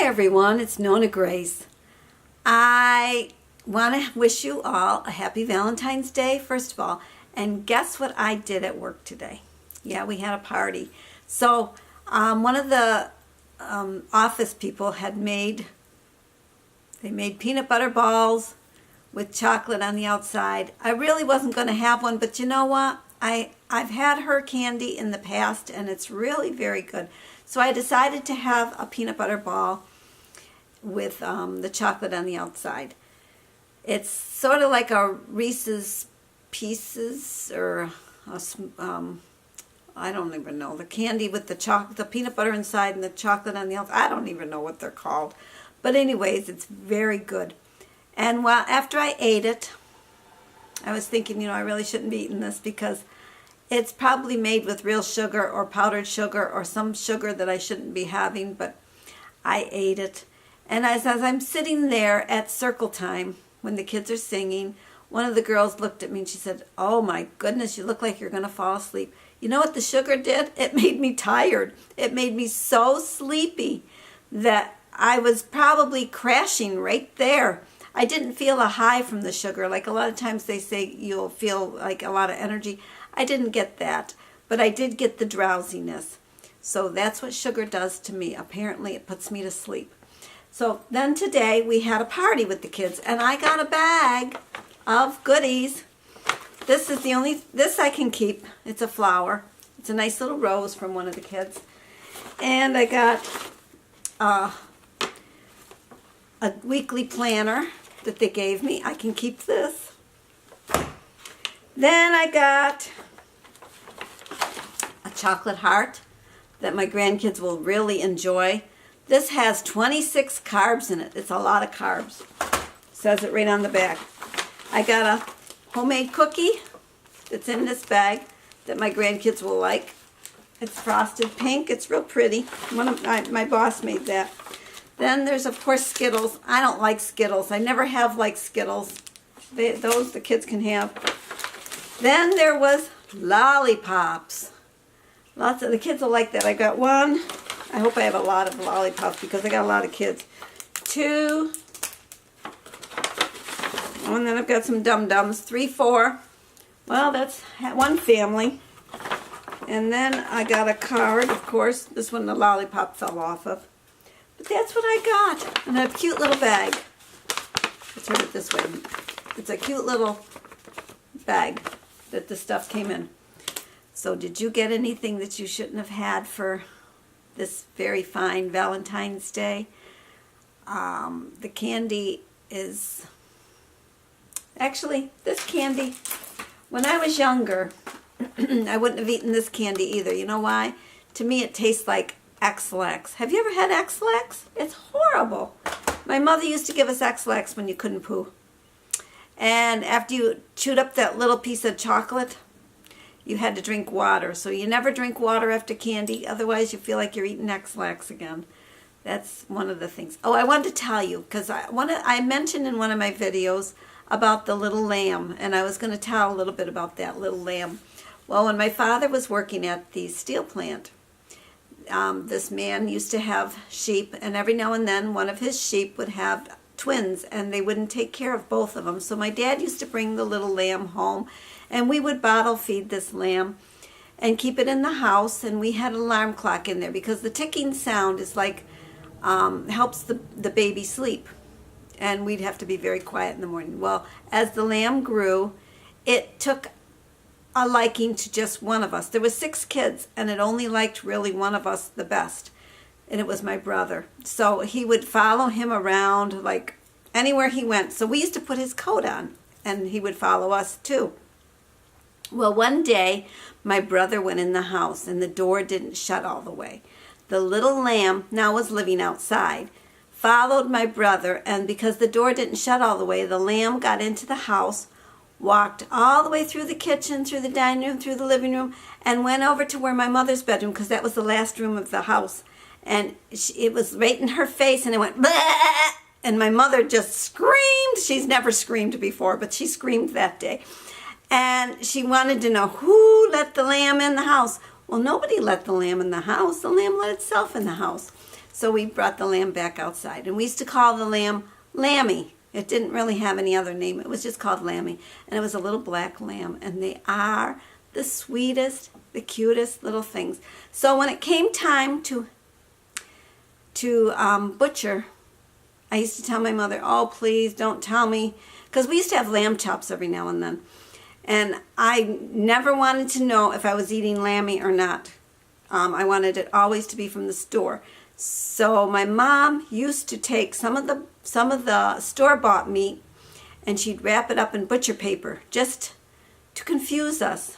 Hi everyone, it's NonnaGrace. I want to wish you all a happy Valentine's Day, first of all. And guess what I did at work today? Yeah, we had a party. So one of the office people had made peanut butter balls with chocolate on the outside. I really wasn't going to have one, but you know what? I've had her candy in the past and it's really very good. So I decided to have a peanut butter ball with the chocolate on the outside. It's sort of like a Reese's Pieces or I don't even know. The candy with the peanut butter inside and the chocolate on the outside. I don't even know what they're called. But anyways, it's very good. And after I ate it, I was thinking, I really shouldn't be eating this because it's probably made with real sugar or powdered sugar or some sugar that I shouldn't be having, but I ate it. And as I'm sitting there at circle time when the kids are singing, one of the girls looked at me and she said, "Oh my goodness, you look like you're going to fall asleep." You know what the sugar did? It made me tired. It made me so sleepy that I was probably crashing right there. I didn't feel a high from the sugar. Like a lot of times they say you'll feel like a lot of energy. I didn't get that, but I did get the drowsiness. So that's what sugar does to me. Apparently it puts me to sleep. So then today we had a party with the kids and I got a bag of goodies. This is this I can keep. It's a flower. It's a nice little rose from one of the kids. And I got a weekly planner that they gave me. I can keep this. Then I got a chocolate heart that my grandkids will really enjoy. This has 26 carbs in it. It's a lot of carbs. It says it right on the back. I got a homemade cookie that's in this bag that my grandkids will like. It's frosted pink. It's real pretty. My boss made that. Then there's, of course, Skittles. I don't like Skittles. I never have liked Skittles. Those the kids can have. Then there was lollipops. Lots of the kids will like that. I got one. I hope I have a lot of lollipops because I got a lot of kids. Two. Oh, and then I've got some dum-dums. 3, 4. Well, that's one family. And then I got a card, of course. This one the lollipop fell off of. But that's what I got. And a cute little bag. Let's turn it this way. It's a cute little bag that the stuff came in. So did you get anything that you shouldn't have had for this very fine Valentine's Day? The candy is... Actually, this candy, when I was younger, I wouldn't have eaten this candy either. You know why? To me it tastes like X-Lax. Have you ever had X-Lax? It's horrible. My mother used to give us X-Lax when you couldn't poo. And after you chewed up that little piece of chocolate, you had to drink water. So you never drink water after candy, otherwise you feel like you're eating X-Lax again. That's one of the things. Oh, I wanted to tell you, because I mentioned in one of my videos about the little lamb, and I was going to tell a little bit about that little lamb. Well, when my father was working at the steel plant, this man used to have sheep, and every now and then one of his sheep would have twins, and they wouldn't take care of both of them. So my dad used to bring the little lamb home, and we would bottle feed this lamb and keep it in the house, and we had an alarm clock in there because the ticking sound is like, helps the baby sleep. And we'd have to be very quiet in the morning. Well, as the lamb grew, it took a liking to just one of us. There was 6 kids, and it only liked really one of us the best, and it was my brother. So he would follow him around like anywhere he went. So we used to put his coat on, and he would follow us too. Well, one day, my brother went in the house, and the door didn't shut all the way. The little lamb now was living outside, followed my brother, and because the door didn't shut all the way, the lamb got into the house, walked all the way through the kitchen, through the dining room, through the living room, and went over to where my mother's bedroom, because that was the last room of the house. And it was right in her face, and it went, "Bleh!" And my mother just screamed. She's never screamed before, but she screamed that day. And she wanted to know who let the lamb in the house. Well, nobody let the lamb in the house. The lamb let itself in the house. So we brought the lamb back outside. And we used to call the lamb Lammy. It didn't really have any other name. It was just called Lammy. And it was a little black lamb. And they are the sweetest, the cutest little things. So when it came time to butcher, I used to tell my mother, oh, please don't tell me. Because we used to have lamb chops every now and then. And I never wanted to know if I was eating lammy or not. I wanted it always to be from the store. So my mom used to take some of the store-bought meat and she'd wrap it up in butcher paper just to confuse us.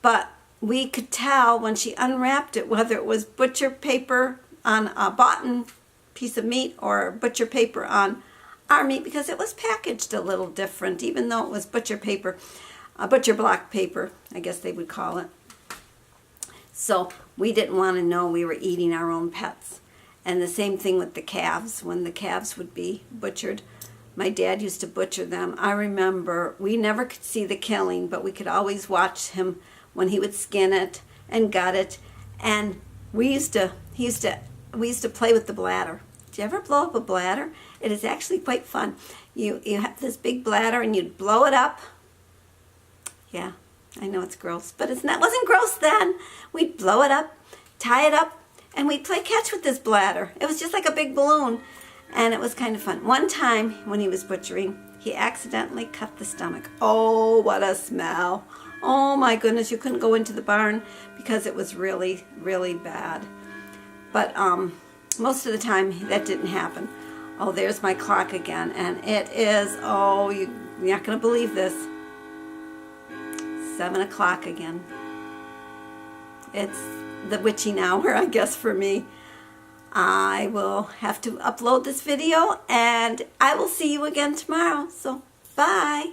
But we could tell when she unwrapped it whether it was butcher paper on a bought-in piece of meat or butcher paper on our meat, because it was packaged a little different, even though it was butcher paper, butcher block paper, I guess they would call it. So we didn't want to know we were eating our own pets. And the same thing with the calves. When the calves would be butchered, my dad used to butcher them. I remember we never could see the killing, but we could always watch him when he would skin it and gut it. And we used to play with the bladder. Did you ever blow up a bladder? It is actually quite fun. You have this big bladder and you'd blow it up. Yeah, I know it's gross, but it wasn't gross then. We'd blow it up, tie it up, and we'd play catch with this bladder. It was just like a big balloon, and it was kind of fun. One time when he was butchering, he accidentally cut the stomach. Oh, what a smell. Oh my goodness, you couldn't go into the barn because it was really, really bad. But most of the time that didn't happen. Oh, there's my clock again, and it is, oh, you're not going to believe this, 7 o'clock again. It's the witching hour, I guess, for me. I will have to upload this video, and I will see you again tomorrow. So, bye.